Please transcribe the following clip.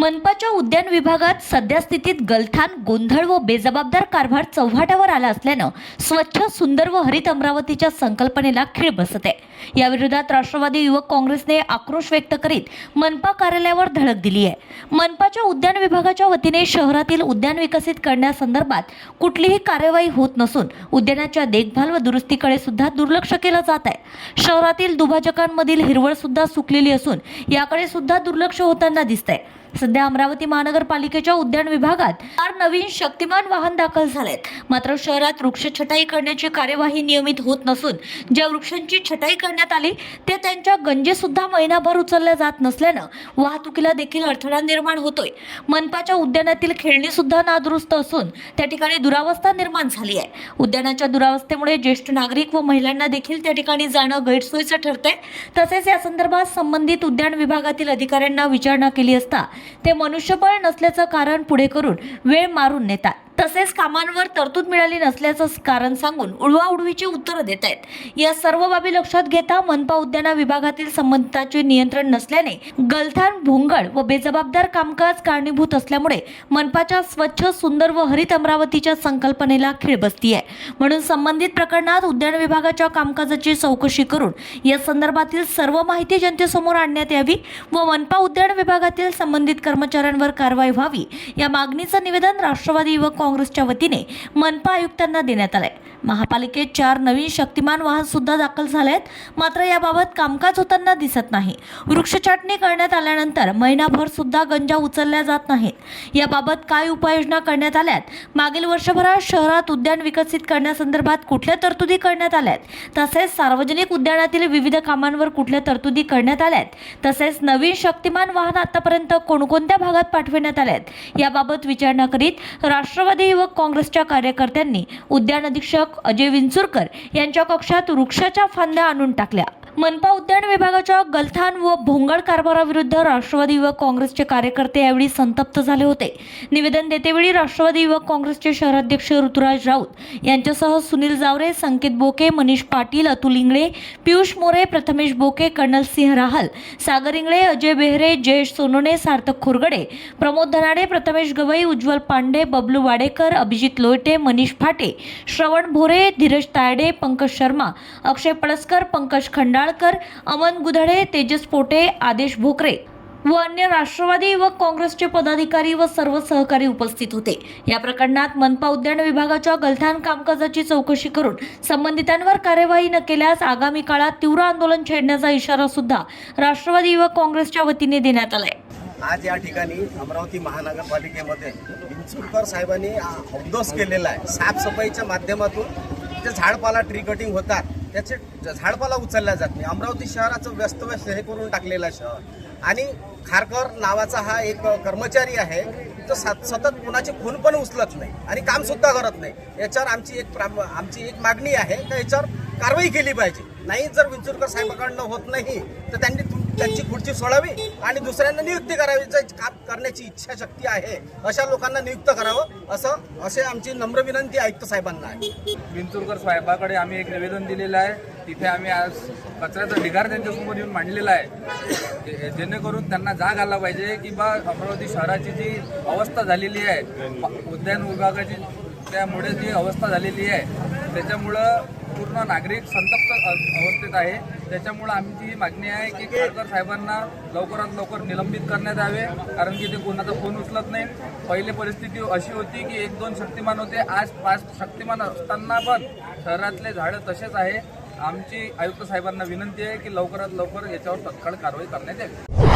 मनपाच्या उद्यान विभागात सध्या स्थितीत गलथान, गोंधळ व बेजबाबदार कारभार चव्हाट्यावर आला असल्यानं स्वच्छ, सुंदर व हरित अमरावतीच्या संकल्पनेला खीळ बसत आहे। या विरोधात राष्ट्रवादी युवक काँग्रेसने आक्रोश व्यक्त करीत मनपा कार्यालयावर धडक दिली आहे। मनपाच्या उद्यान विभागाच्या वतीने शहरातील उद्यान विकसित करण्यासंदर्भात कुठलीही कार्यवाही होत नसून उद्यानाच्या देखभाल व दुरुस्तीकडे सुद्धा दुर्लक्ष केलं जात आहे। शहरातील दुभाजकांमधील हिरवळ सुद्धा सुकलेली असून याकडे सुद्धा दुर्लक्ष होताना दिसतंय। सध्या अमरावती महानगरपालिकेच्या उद्यान विभागात 4 नवीन शक्तिमान वाहन दाखल झालेत। मात्र शहरात वृक्ष छटाई करण्याची कार्यवाही नियमित होत नसून ज्या वृक्षांची छटाई करण्यात आली ते त्यांच्या गंजे सुद्धा महिनाभर उचलल्या जात नसल्यानं वाहतुकीला देखील अडथळा निर्माण होतोय। मनपाच्या उद्यानातील खेळणी सुद्धा नादुरुस्त असून त्या ठिकाणी दुरावस्था निर्माण झाली आहे। उद्यानाच्या दुरावस्थेमुळे ज्येष्ठ नागरिक व महिलांना देखील त्या ठिकाणी जाणं गैरसोयीचं ठरतंय। तसेच या संदर्भात संबंधित उद्यान विभागातील अधिकाऱ्यांना विचारणा केली असता ते मनुष्यबळ नसल्याचं कारण पुढे करून वेळ मारून नेतात। तसेच कामांवर तरतूद मिळाली नसल्याचं कारण सांगून उडवाउडवीची उत्तरं देत आहेत। या सर्व बाबी लक्षात घेता मनपा उद्यान विभागातील संबंधितांचे नियंत्रण नसल्याने गलथान, भोंगळ व बेजबाबदार कामकाज कारणीभूत असल्यामुळे मनपाच्या स्वच्छ, सुंदर व हरित अमरावतीच्या संकल्पनेला खीळ बसती आहे। म्हणून संबंधित प्रकरणात उद्यान विभागाच्या कामकाजाची चौकशी करून या संदर्भातील सर्व माहिती जनतेसमोर आणण्यात यावी व मनपा उद्यान विभागातील संबंधित कर्मचाऱ्यांवर कारवाई व्हावी या मागणीचं निवेदन राष्ट्रवादी युवक काँग्रेसच्या वतीने मनपा आयुक्तांना देण्यात आले। महापालिकेत 4 नवीन शक्तिमान वाहन सुद्धा दाखल झालेत। मात्र याबाबत कामकाज होताना दिसत नाही। वृक्ष छाटणी करण्यात आल्यानंतर महिनाभर सुद्धा गंजा उचलल्या जात नाहीत। याबाबत काय उपाययोजना करण्यात आल्यात? मागील वर्षभरात शहरात उद्यान विकसित करण्यासंदर्भात कुठल्या तरतुदी करण्यात आल्यात? तसेच सार्वजनिक उद्यानातील विविध कामांवर कुठल्या तरतुदी करण्यात आल्यात? तसेच नवीन शक्तिमान वाहन आतापर्यंत कोणकोणत्या भागात पाठवण्यात आल्यात? याबाबत विचारणा करीत राष्ट्रवादी युवक काँग्रेसच्या कार्यकर्त्यांनी उद्यान अधीक्षक अजय विंचुरकर यांच्या कक्षात वृक्षाच्या फांद्या आणून टाकल्या। मनपा उद्यान विभागाच्या गलथान व भोंगळ कारभाराविरुद्ध राष्ट्रवादी युवक काँग्रेसचे कार्यकर्ते यावेळी संतप्त झाले होते। निवेदन देतेवेळी राष्ट्रवादी युवक काँग्रेसचे शहराध्यक्ष ऋतुराज राऊत यांच्यासह सुनील जावरे, संकेत बोके, मनीष पाटील, अतुल इंगळे, पियुष मोरे, प्रथमेश बोके, कर्नल सिंह राहल, सागर इंगळे, अजय बेहरे, जयेश सोनोने, सार्थक खोरगडे, प्रमोद धनाडे, प्रथमेश गवई, उज्ज्वल पांडे, बबलू वाडेकर, अभिजित लोयटे, मनीष फाटे, श्रवण भोरे, धीरज तायडे, पंकज शर्मा, अक्षय पळसकर, पंकज खंडाळकर, अमन गुधडे, तेजस पोटे, आदेश भोकरे व अन्य राष्ट्रवादी युवक काँग्रेसचे पदाधिकारी व सर्व सहकारी उपस्थित होते। या प्रकरणात मनपा उद्यान विभागाच्या गलथान कामकाजाची चौकशी करून संबंधितांवर कार्यवाही न केल्यास आगामी काळात तीव्र आंदोलन छेडण्याचा इशारा सुद्धा राष्ट्रवादी युवक काँग्रेसच्या वतीने देण्यात आलाय। आज या ठिकाणी अमरावती महानगरपालिकेमध्ये विंचुरकर साहेबांनी अवदोस केलेला आहे। साफसफाईच्या माध्यमातून जे झाडपाला ट्री कटिंग होतात त्याचे झाडपाला उचलल्या जात नाही। अमरावती शहराचं व्यस्तव्यस्त हे करून टाकलेलं शहर आणि खारकर नावाचा हा एक कर्मचारी आहे तो सतत कोणाची खून पण उचलत नाही आणि काम सुद्धा करत नाही। याच्यावर आमची एक मागणी आहे की याच्यावर कारवाई केली पाहिजे। नाही जर विंचुरकर साहेबांकडनं होत नाही तर त्यांची खुर्ची सोडावी आणि दुसऱ्यांना नियुक्ती करावी। जर काम करण्याची इच्छाशक्ती आहे अशा लोकांना नियुक्त करावं असे आमची नम्र विनंती आयुक्त साहेबांना आहे। विंचुरकर साहेबाकडे आम्ही एक निवेदन दिलेलं आहे। तिथे आम्ही आज कचऱ्याचा ढिगार त्यांच्यासमोर येऊन मांडलेला आहे जेणेकरून त्यांना जाग आला पाहिजे की बा अमरावती शहराची जी अवस्था झालेली आहे उद्यान विभागाची त्यामुळे जी अवस्था झालेली आहे त्याच्यामुळं पूर्ण नागरिक संतप्त अवस्थेत आहे। त्याच्यामुळं आमची ही मागणी आहे की खासदार साहेबांना लवकरात लवकर निलंबित करण्यात यावे कारण की ते कोणाचा फोन उचलत नाही। पहिली परिस्थिती अशी होती की 1-2 शक्तिमान होते, आज 5 शक्तिमान असताना पण शहरातले झाडं तसेच आहे। आमची आयुक्त साहेबांना विनंती आहे की लवकरात लवकर याच्यावर तत्काळ कारवाई करण्यात यावी।